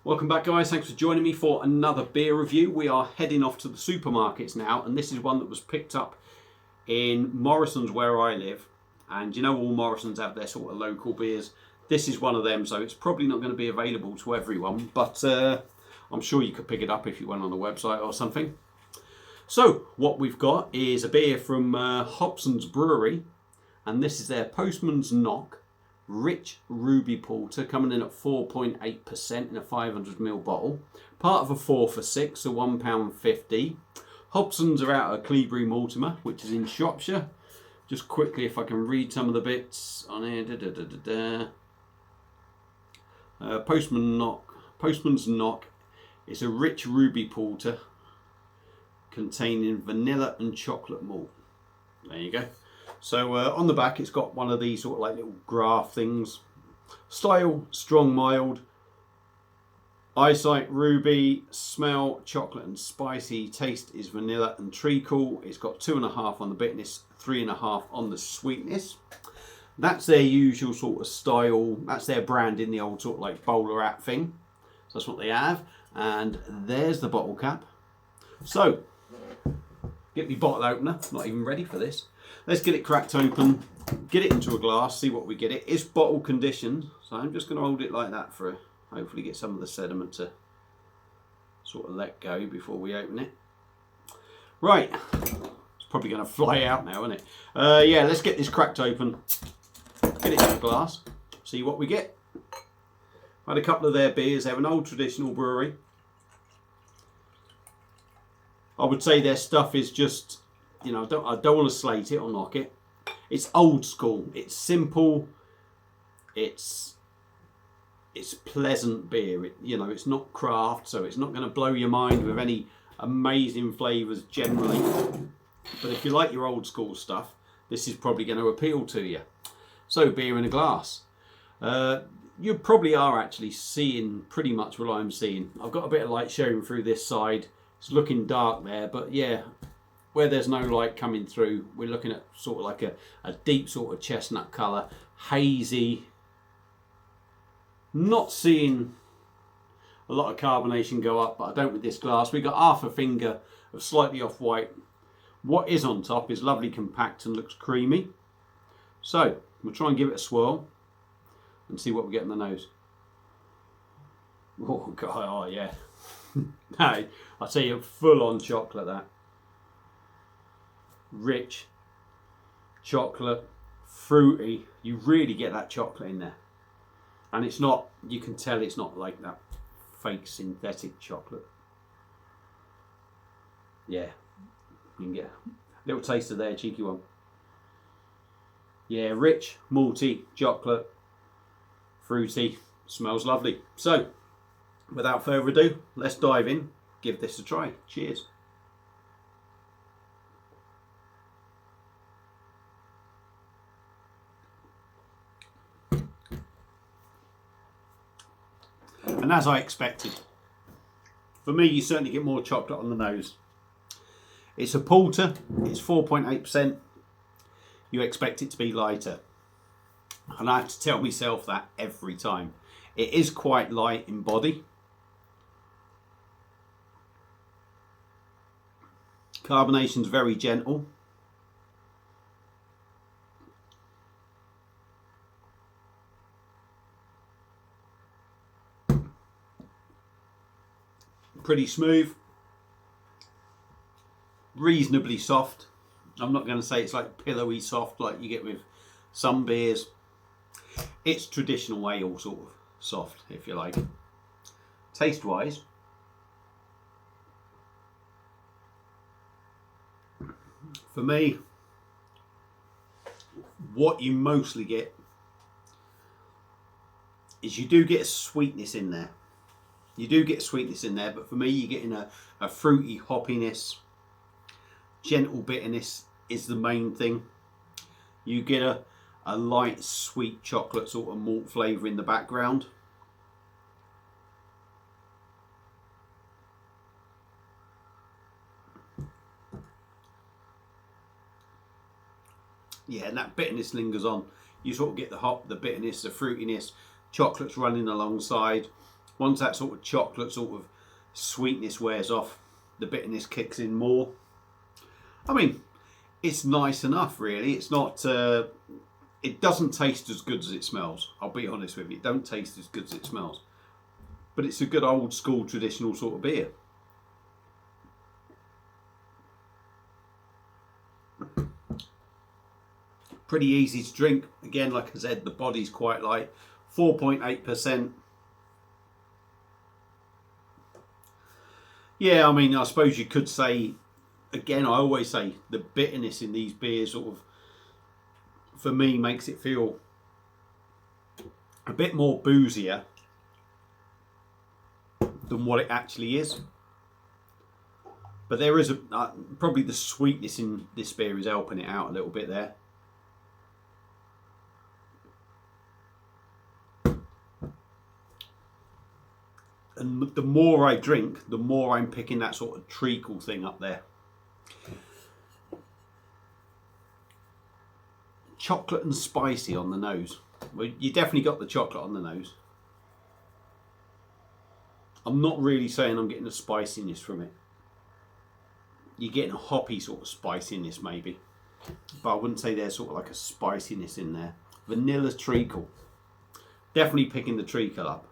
Welcome back, guys. Thanks for joining me for another beer review. We are heading off to the supermarkets now, and this is one that was picked up in Morrison's where I live. And you know, all Morrison's have their sort of local beers. This is one of them, so it's probably not going to be available to everyone, but I'm sure you could pick it up if you went on the website or something. So what we've got is a beer from Hobsons brewery, and this is their Postman's Knock Rich Ruby Porter, coming in at 4.8% in a 500ml bottle. Part of a 4 for 6, so £1.50. Hobsons are out of Cleobury, Mortimer, which is in Shropshire. Just quickly, if I can read some of the bits on here. Postman's Knock is a rich ruby porter containing vanilla and chocolate malt. There you go. So on the back, it's got one of these sort of like little graph things. Style, strong, mild. Eyesight, ruby. Smell, chocolate and spicy. Taste is vanilla and treacle. It's got 2.5 on the bitterness, 3.5 on the sweetness. That's their usual sort of style. That's their brand in the old sort of like bowler hat thing. So that's what they have. And there's the bottle cap. So, get me bottle opener. Not even ready for this. Let's get it cracked open, get it into a glass, see what we get. It is bottle conditioned, so I'm just going to hold it like that for hopefully get some of the sediment to sort of let go before we open it. Right, it's probably going to fly out now, isn't it? Yeah, let's get this cracked open, get it in a glass, see what we get. Had a couple of their beers. They have an old traditional brewery. I would say their stuff is just, you know, I don't want to slate it or knock it. It's old school. It's simple. It's pleasant beer. You know, it's not craft, so it's not going to blow your mind with any amazing flavours generally. But if you like your old school stuff, this is probably going to appeal to you. So, beer in a glass. You probably are actually seeing pretty much what I'm seeing. I've got a bit of light showing through this side. It's looking dark there, but yeah, where there's no light coming through, we're looking at sort of like a deep sort of chestnut colour, hazy. Not seeing a lot of carbonation go up, but I don't with this glass. We got half a finger of slightly off white. What is on top is lovely compact and looks creamy. So we'll try and give it a swirl and see what we get in the nose. Oh god, oh yeah. No, I tell you, full on chocolate that. Rich chocolate, fruity. You really get that chocolate in there, and it's not, you can tell it's not like that fake synthetic chocolate. Yeah, you can get a little taste of their cheeky one. Yeah, rich, malty, chocolate, fruity, smells lovely. So without further ado, let's dive in, give this a try. Cheers. And as I expected, for me, you certainly get more chocolate on the nose. It's a porter, it's 4.8%. You expect it to be lighter. And I have to tell myself that every time. It is quite light in body. Carbonation's very gentle. Pretty smooth, reasonably soft. I'm not going to say it's like pillowy soft like you get with some beers. It's traditional ale sort of soft, if you like. Taste wise, for me, what you mostly get is you do get a sweetness in there. You do get sweetness in there, but for me, you're getting a fruity hoppiness. Gentle bitterness is the main thing. You get a light, sweet chocolate sort of malt flavour in the background. Yeah, and that bitterness lingers on. You sort of get the hop, the bitterness, the fruitiness, chocolate's running alongside. Once that sort of chocolate sort of sweetness wears off, the bitterness kicks in more. I mean, it's nice enough, really. It's not. It doesn't taste as good as it smells. I'll be honest with you. It don't taste as good as it smells. But it's a good old school traditional sort of beer. Pretty easy to drink. Again, like I said, the body's quite light. 4.8%. Yeah, I mean, I suppose you could say, again, I always say the bitterness in these beers sort of, for me, makes it feel a bit more boozier than what it actually is. But there is probably the sweetness in this beer is helping it out a little bit there. And the more I drink, the more I'm picking that sort of treacle thing up there. Chocolate and spicy on the nose. Well, you definitely got the chocolate on the nose. I'm not really saying I'm getting a spiciness from it. You're getting a hoppy sort of spiciness maybe. But I wouldn't say there's sort of like a spiciness in there. Vanilla treacle. Definitely picking the treacle up.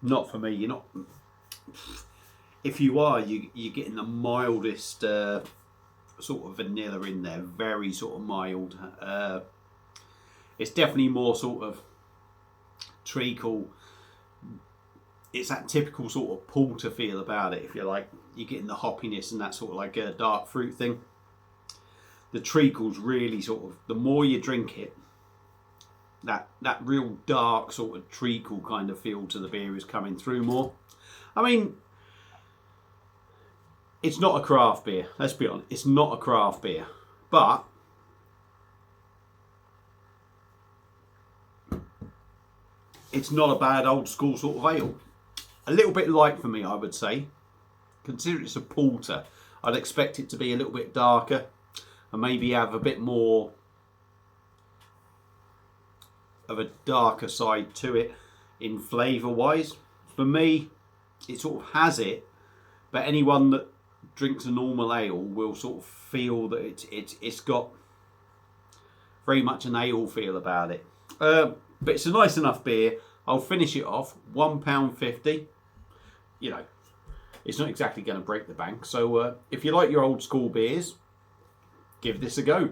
Not for me. You're not. If you are, you're getting the mildest sort of vanilla in there. Very sort of mild. It's definitely more sort of treacle. It's that typical sort of porter feel about it, if you like. You're getting the hoppiness and that sort of like a dark fruit thing. The treacle's really sort of, the more you drink it, that real dark sort of treacle kind of feel to the beer is coming through more. I mean, it's not a craft beer. Let's be honest. It's not a craft beer. But it's not a bad old school sort of ale. A little bit light for me, I would say. Considering it's a porter, I'd expect it to be a little bit darker and maybe have a bit more of a darker side to it in flavour wise. For me, it sort of has it, but anyone that drinks a normal ale will sort of feel that it's got very much an ale feel about it. But it's a nice enough beer. I'll finish it off, £1.50. You know, it's not exactly going to break the bank. So if you like your old school beers, give this a go.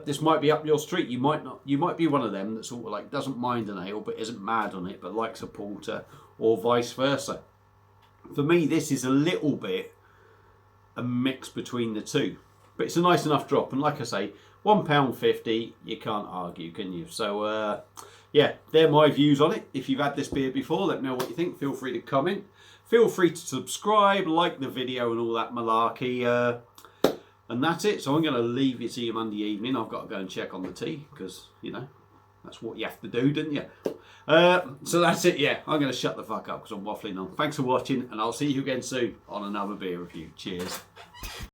This might be up your street. You might not. You might be one of them that sort of like doesn't mind an ale but isn't mad on it, but likes a porter, or vice versa. For me, this is a little bit a mix between the two, but it's a nice enough drop. And like I say, £1.50. You can't argue, can you? So yeah, they're my views on it. If you've had this beer before, let me know what you think. Feel free to comment. Feel free to subscribe, like the video and all that malarkey. And that's it. So I'm going to leave you to your Monday evening. I've got to go and check on the tea because, you know, that's what you have to do, didn't you? So that's it. Yeah, I'm going to shut the fuck up because I'm waffling on. Thanks for watching, and I'll see you again soon on another beer review. Cheers.